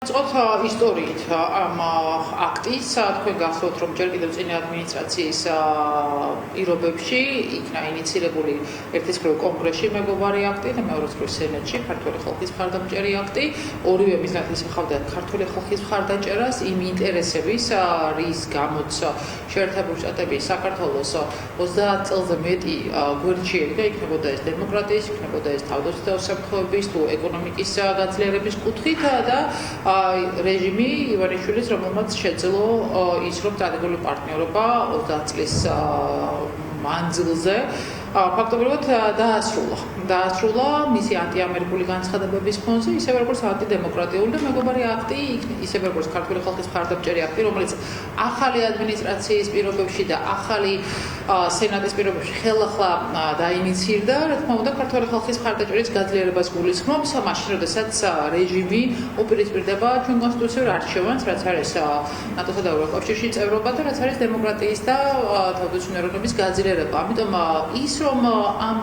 დავიწყოთ ისტორიით ამ აქტის, თქვენ გახსოვთ, რომ ჯერ კიდევ წინა ადმინისტრაციის პირობებში იქნა ინიცირებული ერთის მხრივ კონგრესში მეგობარი აქტი და მეორეს მხრივ სენატში ქართული ხალხის მხარდამჭერი აქტი. ორივე მიზნად ისახავდა ქართული ხალხის მხარდაჭერას იმ ინტერესების, რის გამოც შეერთებული შტატები საქართველოს 30 წელზე მეტი გვერდში ედგა, იქნებოდა ეს დემოკრატიის, იქნებოდა ეს თავდაცვითი უსაფრთხოების თუ ეკონომიკის გაძლიერების კუთხით და რეჟიმი ივანიშვილის, რომელმაც შეძლო ის, რომ სტრატეგიული პარტნიორობა 30 წლის მანძილზე ფაქტობრივად დაასრულა მისი ანტიამერიკული განცხადებების ფონზე, ისევე როგორც ანტიდემოკრატიული და მეგობარი აქტი, ისევე როგორც ქართული ხალხის მხარდამჭერი აქტი, რომელიც ახალი ადმინისტრაციის პირობებში და ახალი სენატის პირობებში ხელახლა დაინიცირდა, რა თქმა უნდა, ქართული ხალხის მხარდაჭერის გაძლიერებას გულისხმობს, მაშინ, როდესაც რეჟიმი უპირისპირდება ჩვენ კონსტიტუციურ არჩევანს, რაც არის ნატოსა და ევროკავშირში წევრობა და რაც არის დემოკრატიის და თავდაცვითი ეროვნების გაძლიერება. ამიტომ ის რომ ამ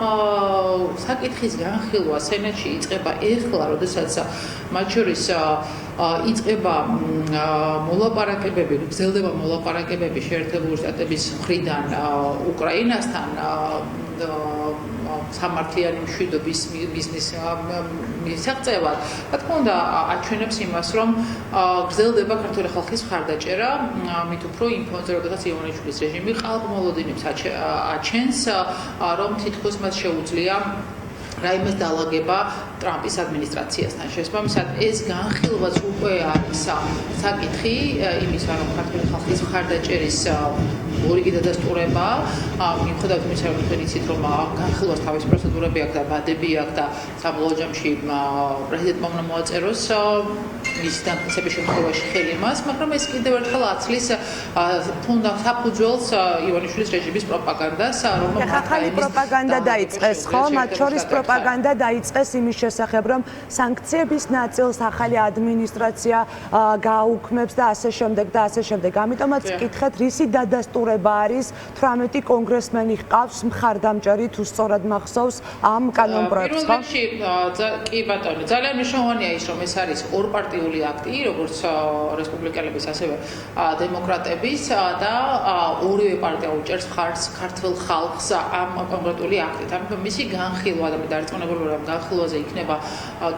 საკითხის განხილვა სენატში იწყება ეხლა, როდესაც მათ შორის იწყება მოლაპარაკებები, გრძელდება მოლაპარაკებები შეერთებული შტატების მხრიდან უკრაინასთან სამართლიანი მშვიდობის მიზნის მისაღწევად, რა თქმა უნდა, აჩვენებს იმას, რომ გრძელდება ქართული ხალხის მხარდაჭერა, მით უფრო იმ ფონზე, როდესაც ივანიშვილის რეჟიმი ყალბმოლოდინებს აჩენს, რომ თითქოს მას შეუძლია რაიმეს დალაგება ტრამპის ადმინისტრაციასთან. შესაბამისად, ეს განხილვაც უკვე არის საკითხი იმისა, რომ ქართული ხალხის მხარდაჭერის მორიგი დადასტურება, მიუხედავად იმისა, რომ თქვენ იცით, რომ განხილვას თავისი პროცედურები აქვს და ბადები აქვს და საბოლოო ჯამში პრეზიდენტმა უნდა მოაწეროს მისი დამტკიცების შემთხვევაში ხელი მას, მაგრამ ეს კიდევ ერთხელ აცლის თუნდაც საფუძველს ივანიშვილის რეჟიმის პროპაგანდას, რომელმაც ახალი პროპაგანდა დაიწყეს, ხო? მათ შორის პროპაგანდა დაიწყეს იმის შესახებ, რომ სანქციების ნაწილს ახალი ადმინისტრაცია გააუქმებს და ასე შემდეგ და ასე შემდეგ. ამიტომაც ვკითხეთ, რისი დადასტურება არის 18 კონგრესმენი ჰყავს მხარდამჭერი თუ სწორად მახსოვს ამ კანონპროექტს, ხო? კი ბატონო, ძალიან მნიშვნელოვანია ის, რომ ეს არის ორპარტიული აქტი, როგორც რესპუბლიკელების, ასევე დემოკრატების და ორივე პარტია უჭერს მხარს ქართულ ხალხს ამ კონკრეტული აქტით. ამიტომ მისი განხილვა და დარწმუნებული ვარ, რომ განხილვაზე იქნება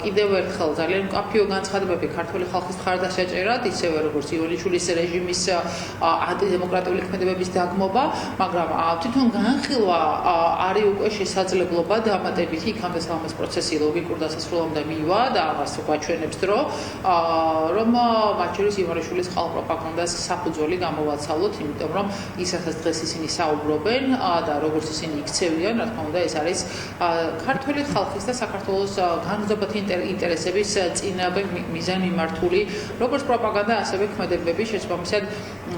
კიდევ ერთხელ ძალიან მკაფიო განცხადებები ქართული ხალხის მხარდაჭერად, ისევე როგორც ივანიშვილის რეჟიმის ანტიდემოკრატიული ქმედებების დაგმობა, მაგრამ თვითონ განხილვა არის უკვე შესაძლებლობა დამატებითი, იქამდე სამას პროცესი ლოგიკურ დასასრულამდე მივა და ამას გვაჩვენებს დრო, რომ მათ შორის ივანიშვილის ყალბპროპაგანდას საფუძველი გამოვაცალოთ, იმიტომ რომ ისაც დღეს ისინი საუბრობენ და როგორც ისინი იქცევიან, რა თქმა უნდა, ეს არის ქართული ხალხის და საქართველოს განმზობათი ინტერესების წინააღმდეგ მიზანმიმართული როგორც პროპაგანდა, ასევე ქმედებები. შესაბამისად,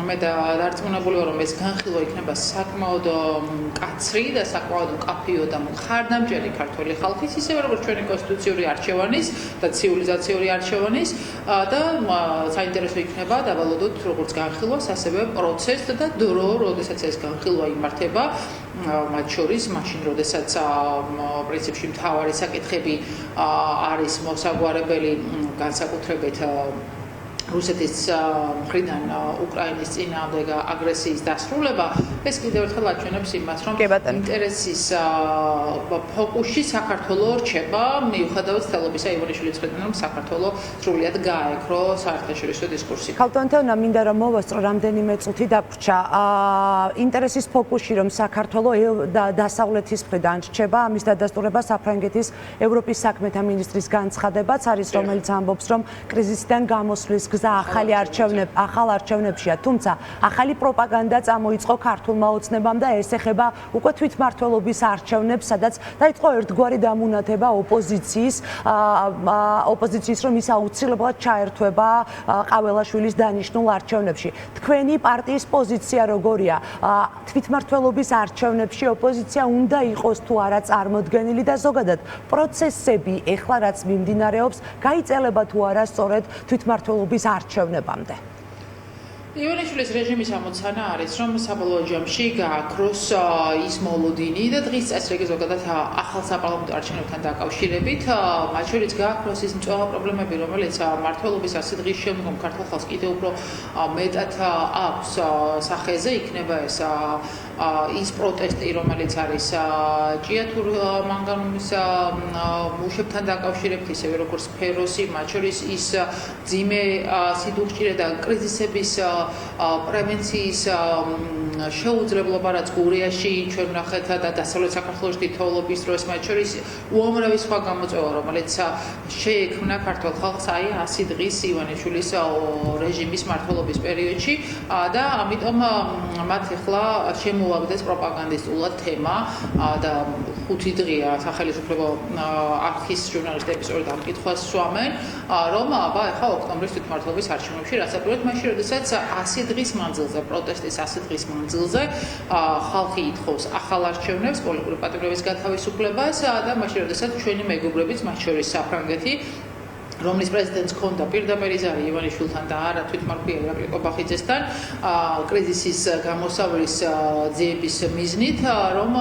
მე დარწმუნებული ვარ, რომ ეს განხილვა იქნება საკმაოდ მკაცრი და საკმაოდ მკაფიო და მხარდამჭერი ქართული ხალხის, ისევე როგორც ჩვენი კონსტიტუციური არჩევანის და ცივილიზაციური არჩევანის და საინტერესო იქნება დავალოდოთ როგორც განხილვას, ასევე პროცესს და დრო, როდესაც ეს განხილვა იმართება, მათ შორის მაშინ, როდესაც პრინციპში მთავარი საკითხები არის მოსაგვარებელი განსაკუთრებით რუსეთის მხრიდან უკრაინის წინააღმდეგ აგრესიის დასრულება, ეს კიდევ ერთხელ აჩვენებს იმას, რომ ინტერესის ფოკუსში საქართველო რჩება, მიუხედავად ცდილობისა ივანიშვილის მხრიდან, რომ საქართველო სრულიად გააექრო საერთაშორისო დისკურსი. ქალბატონო, მინდა რომ მოვასწრო რამდენიმე წუთი დაგვრჩა. ინტერესის ფოკუსში, რომ საქართველო დასავლეთის მხრიდან რჩება, ამის დადასტურება საფრანგეთის ევროპის საქმეთა მინისტრის განცხადებაც არის, რომელიც ამბობს, რომ კრიზისიდან გამოსვლის ახალ არჩევნებშია, თუმცა ახალი პროპაგანდა წამოიწყო ქართულმა ოცნებამ და ეს ეხება უკვე თვითმმართველობის არჩევნებს, სადაც დაიწყო ერთგვარი დამუნათება ოპოზიციის, რომ ის აუცილებლად ჩაერთვება ყაველაშვილის დანიშნულ არჩევნებში. თქვენი პარტიის პოზიცია როგორია? თვითმმართველობის არჩევნებში ოპოზიცია უნდა იყოს თუ არა წარმოდგენილი და ზოგადად პროცესები ეხლა რაც მიმდინარეობს, გაიწელება თუ არა სწორედ თვითმმართველობის არჩევნებამდე? ივანიშვილის რეჟიმის ამოცანა არის, რომ საბოლოო ჯამში გააქროს ის მოლოდინი და დღის წესრიგი ზოგადად ახალ საპარლამენტო არჩევნებთან დაკავშირებით, მათ შორის გააქროს ის მწვავე პრობლემები, რომელიც მმართველობის 100 დღის შემდგომ ქართულ ხალხს კიდევ უფრო მეტად აქვს სახეზე, იქნება ის პროტესტი, რომელიც არის ჭიათურ მანგანუმის მუშებთან დაკავშირებით, ისევე როგორც ფეროსი, მათ შორის ის ძიმე სიდუხჭირე და კრიზისების პრევენციის შეუძლებლობა, რაც გურიაში ჩვენ ვნახეთ და დასავლეთ საქართველოში თითოეულობის დროს, მათ შორის უამრავი სხვა გამოწვევა, რომელიც შეექმნა ქართულ ხალხს 100 დღის ივანიშვილის რეჟიმის მმართველობის პერიოდში და ამიტომ მათ ახლა შემოუაგდეს პროპაგანდისტულად თემა და 5 დღეა სახელმწიფო არქის ჟურნალისტები სწორედ ამ კითხვას სვამენ, რომ აბა ახლა ოქტომბრის თვითმმართველობის არჩევნებში რასაკვირველად მაშინ როდესაც 100 დღის მანძილზე პროტესტის 100 დღის მანძილზე ხალხი ითხოვს ახალ არჩევნებს, პოლიტიკური პატიმრების გათავისუფლებას და მაშინ როდესაც ჩვენი მეგობრებიც, მათ შორის საფრანგეთი, რომლის პრეზიდენტს ჰქონდა პირდაპირ იზარი ივანიშვილთან და არა თვითმმართველი ირაკლი ყობახიძესთან კრიზისის გამოსავლის ძიების მიზნით, რომ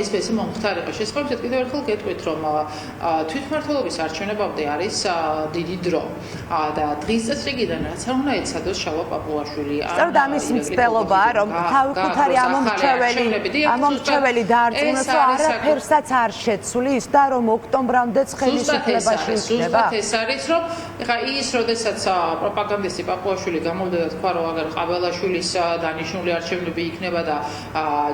ეს მომხდარიყო. შესაბამისად კიდევ ერთხელ გეტყვით, რომ თვითმმართველობის არჩევნებამდე არის დიდი დრო და დღის წესრიგიდან რაც არ უნდა ეცადოს შალვა პაპუაშვილი. სწორედ ამის მცდელობა, რომ თავისუფალი ამომრჩეველი დაარწმუნოს, რომ არაფერსაც არ შეცვლის და რომ ოქტომბრამდეც ხელისუფლებაში იქნება. ეს არის, რომ ეხა ის, როდესაც პროპაგანდისტი პაპუაშვილი გამოვიდა და თქვა, რომ აგერ ყაბელაშვილის დანიშნული არჩევნები იქნება და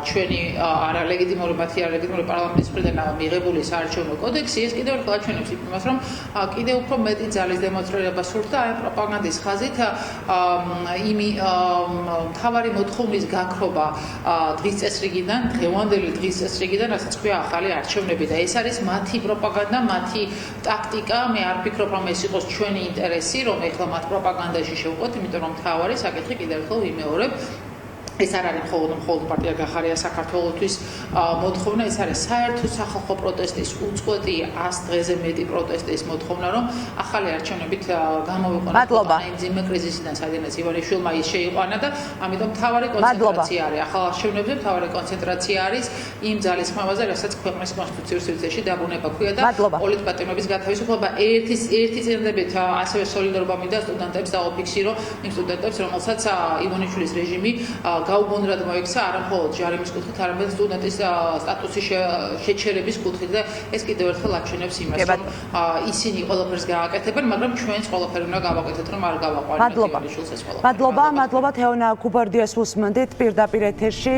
ჩვენი არალეგიტიმური პარლამენტის მხრიდან მიღებული საარჩევნო კოდექსი, ეს კიდევ ერთხელ აჩვენებს იმას, რომ კიდევ უფრო მეტი ძალის დემონსტრირება სურდა აი პროპაგანდის ხაზით მთავარი მოთხოვნის გაქრობა დღის წესრიგიდან, დღევანდელი დღის წესრიგიდან, რასაც ქვია ახალი არჩევნები და ეს არის მათი პროპაგანდა, მათი ტაქტიკა. მე არ ვფიქრობ, რომ ეს იყოს ჩვენი ინტერესი, რომ ეხლა მათ პროპაგანდაში შევყოთ, იმიტომ რომ მთავარი საკითხი კიდევ ერთხელ ვიმეორებ, ეს არ არის მხოლოდ პარტია გახარია საქართველოსთვის მოთხოვნა, ეს არის საერთო სახალხო პროტესტის უწყვეტი 100 დღეზე მეტი პროტესტის მოთხოვნა, რომ ახალი არჩევნებით გამოვიყვანოთ იმ ძიმე კრიზისიდან, სადაც ივანიშვილმა ის შეიყვანა და ამიტომ მთავარი კონცენტრაცია არის ახალ არჩევნებზე, მთავარი კონცენტრაცია არის იმ ძალისხმევაზე, რასაც ქვეყნის კონსტიტუციურ სივრცეში დაბრუნება ჰქვია და პოლიტპატიმრების გათავისუფლება ერთი წინადებით ასევე სოლიდარობა მინდა სტუდენტებს დაუფიქსირო იმ სტუდენტებს, რომელსაც ივანიშვილის რეჟიმი გაუგონრად მოიქცა არა მხოლოდ ჯარიმის კუთხით, არამედ სტუდენტის სტატუსის შეჩერების კუთხით და ეს კიდევ ერთხელ აჩვენებს იმას, რომ ისინი ყველაფერს გააკეთებენ, მაგრამ ჩვენს ყველაფერი უნდა გავაკეთოთ, რომ არ გავაყვანოთ ივანიშვილს ეს ყველაფერი. მადლობა თეონა კუბარდიას უსმენდით პირდაპირ ეთერში.